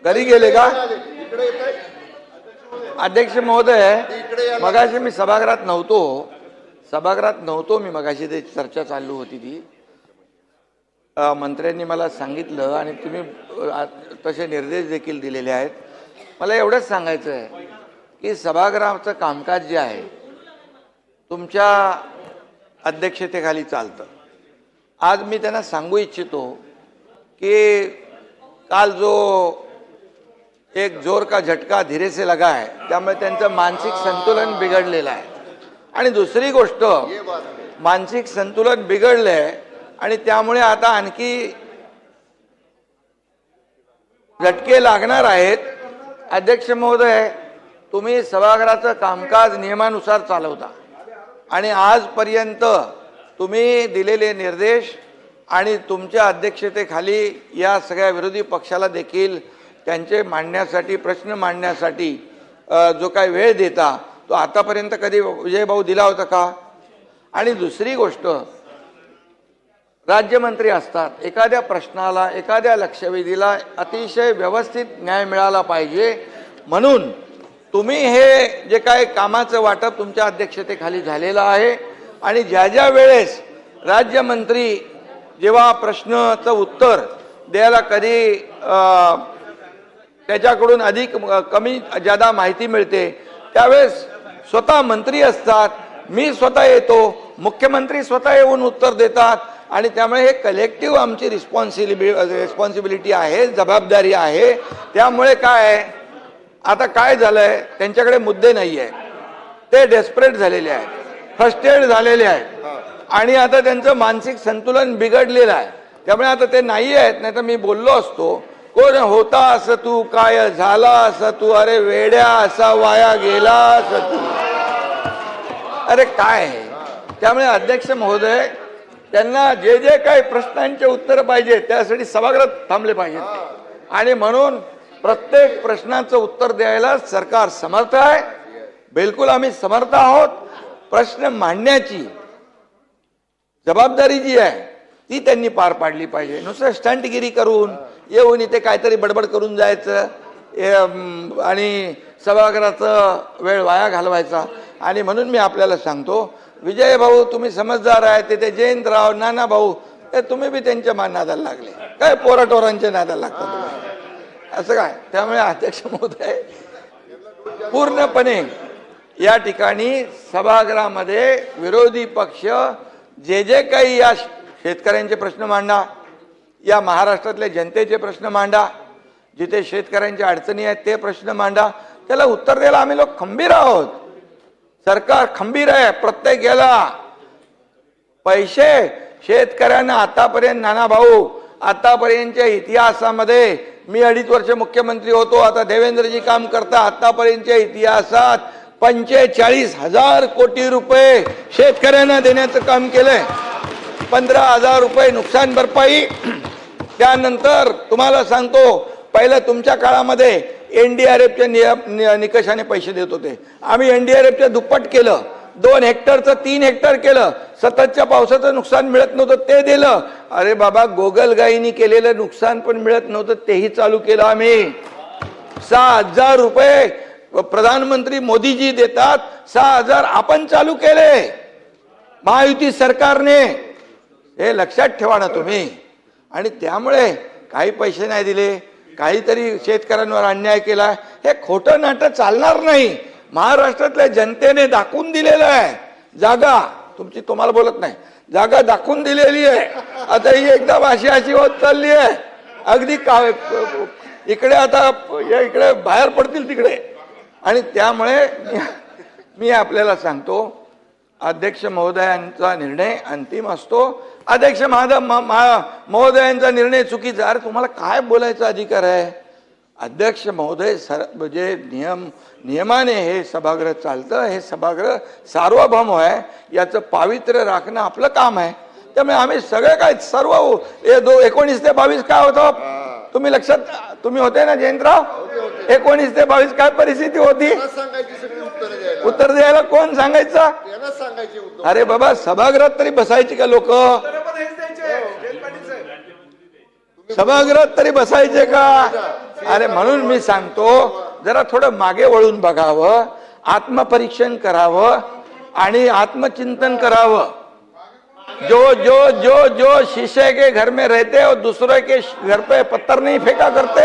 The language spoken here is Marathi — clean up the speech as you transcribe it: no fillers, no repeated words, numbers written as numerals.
घरी गेले का? अध्यक्ष महोदय, मगाशी मी सभागृहात नव्हतो मी मगाशी ते चर्चा चालू होती ती मंत्र्यांनी मला सांगितलं आणि तुम्ही तसे निर्देश देखील दिलेले आहेत. मला एवढंच सांगायचं आहे की सभागृहाचं कामकाज जे आहे तुमच्या अध्यक्षतेखाली चालतं. आज मी त्यांना सांगू इच्छितो कि काल जो एक जोर का झटका धीरे से लगा है त्यामुळे त्यांचं मानसिक संतुलन बिघडलेलं आहे. आणि दुसरी गोष्ट, मानसिक संतुलन बिघडलंय आणि त्यामुळे आता आणखी झटके लागणार आहेत. अध्यक्ष महोदय, तुम्ही सभागृहाचं कामकाज नियमानुसार चालवता आणि आजपर्यंत तुम्ही दिलेले निर्देश आणि तुमच्या अध्यक्षतेखाली या सगळ्या विरोधी पक्षाला देखील त्यांचे मांडण्यासाठी, प्रश्न मांडण्यासाठी जो काही वेळ देता तो आतापर्यंत कधी विजय भाऊ दिला होता का? आणि दुसरी गोष्ट, राज्यमंत्री असतात, एखाद्या प्रश्नाला, एखाद्या लक्षवेधीला अतिशय व्यवस्थित न्याय मिळाला पाहिजे म्हणून तुम्ही हे जे काय कामाचं वाटप तुमच्या अध्यक्षतेखाली झालेलं आहे आणि ज्या ज्या वेळेस राज्यमंत्री जेव्हा प्रश्नाचं उत्तर द्यायला कधी त्याच्याकडून अधिक कमी जादा माहिती मिळते त्यावेळेस स्वतः मंत्री असतात, मी स्वतः येतो, मुख्यमंत्री स्वतः येऊन उत्तर देतात आणि त्यामुळे हे कलेक्टिव्ह आमची रिस्पॉन्सिबिलिटी आहे, जबाबदारी आहे. त्यामुळे काय आता काय झालंय, त्यांच्याकडे मुद्दे नाही आहे, ते डेस्परेट झालेले आहेत, फ्रस्ट्रेट झालेले आहेत आणि आता त्यांचं मानसिक संतुलन बिघडलेलं आहे. त्यामुळे आता ते नाही आहेत. नाही तर मी बोललो असतो, कोण होता असं तू, काय झाला असं तू, अरे वेड्या असा वाया गेला असं तू, अरे काय आहे. त्यामुळे अध्यक्ष महोदय, त्यांना जे जे काही प्रश्नांचे उत्तर पाहिजे त्यासाठी सभागृहात थांबले पाहिजेत आणि म्हणून प्रत्येक प्रश्नाचं उत्तर द्यायला सरकार समर्थ आहे. बिलकुल आम्ही समर्थ आहोत. प्रश्न मांडण्याची जबाबदारी जी आहे ती त्यांनी पार पाडली पाहिजे. नुसतं स्टंटगिरी करून येऊन इथे काहीतरी बडबड करून जायचं आणि सभागृहाचा वेळ वाया घालवायचा. आणि म्हणून मी आपल्याला सांगतो, विजय भाऊ तुम्ही समजदार आहे, तिथे जयंतराव, नाना भाऊ, तुम्ही बी त्यांच्या नादाला लागले, काय पोराटोरांच्या नादाला लागतात असं काय. त्यामुळे अध्यक्ष महोदय, पूर्णपणे या ठिकाणी सभागृहामध्ये विरोधी पक्ष जे जे काही या शेतकऱ्यांचे प्रश्न मांडा, या महाराष्ट्रातल्या जनतेचे प्रश्न मांडा, जिथे शेतकऱ्यांच्या अडचणी आहेत ते प्रश्न मांडा, त्याला उत्तर द्यायला आम्ही लोक खंबीर आहोत. सरकार खंबीर आहे. प्रत्येक याला पैसे शेतकऱ्यांना आतापर्यंत, नाना भाऊ, आतापर्यंतच्या इतिहासामध्ये मी 2.5 वर्ष मुख्यमंत्री होतो, आता देवेंद्रजी काम करता, आतापर्यंतच्या इतिहासात 45,000 कोटी रुपये शेतकऱ्यांना देण्याचं काम केलंय. 15,000 रुपये नुकसान भरपाई. त्यानंतर तुम्हाला सांगतो, पहिलं तुमच्या काळामध्ये NDRFच्या निकषाने पैसे देत होते, आम्ही NDRFच्या दुप्पट केलं, 2 हेक्टरचं 3 हेक्टर केलं. सततच्या पावसाचं नुकसान मिळत नव्हतं ते दिलं. अरे बाबा, गोगलगाईनी केलेलं नुकसान पण मिळत नव्हतं तेही चालू केलं आम्ही. 6,000 रुपये प्रधानमंत्री मोदीजी देतात, 6,000 आपण चालू केले महायुती सरकारने. हे लक्षात ठेवा ना तुम्ही. आणि त्यामुळे काही पैसे नाही दिले, काहीतरी शेतकऱ्यांवर अन्याय केला, हे खोटं नाटक चालणार नाही. महाराष्ट्रातल्या जनतेने दाखवून दिलेलं आहे जागा, तुमची तुम्हाला बोलत नाही, जागा दाखवून दिलेली आहे. आता ही एकदम अशी होत चालली आहे, अगदी इकडे आता इकडे बाहेर पडतील तिकडे. आणि त्यामुळे मी आपल्याला सांगतो, अध्यक्ष महोदयांचा निर्णय अंतिम असतो. अध्यक्ष महोदयांचा निर्णय चुकीचा, अरे तुम्हाला काय बोलायचा अधिकार आहे? अध्यक्ष महोदय, म्हणजे नियमाने हे सभागृह चालतं, हे सभागृह सार्वभौम आहे, याचं पावित्र्य राखणं आपलं काम आहे. त्यामुळे आम्ही सगळे काय सर्व 19 ते 22 काय होतं तुम्ही लक्षात, तुम्ही होते ना जयंतराव, 19 ते 22 काय परिस्थिती होती, उत्तर द्यायला कोण सांगायचं? अरे बाबा, सभागृहात तरी बसायची का लोक? सभागृहात तरी बसायचे का? अरे म्हणून मी सांगतो जरा थोडं मागे वळून बघावं, आत्मपरीक्षण करावं आणि आत्मचिंतन करावं। जो जो जो जो शीशे के घर में रहते और दूसरे के घर पे पत्थर नहीं फेंका करते।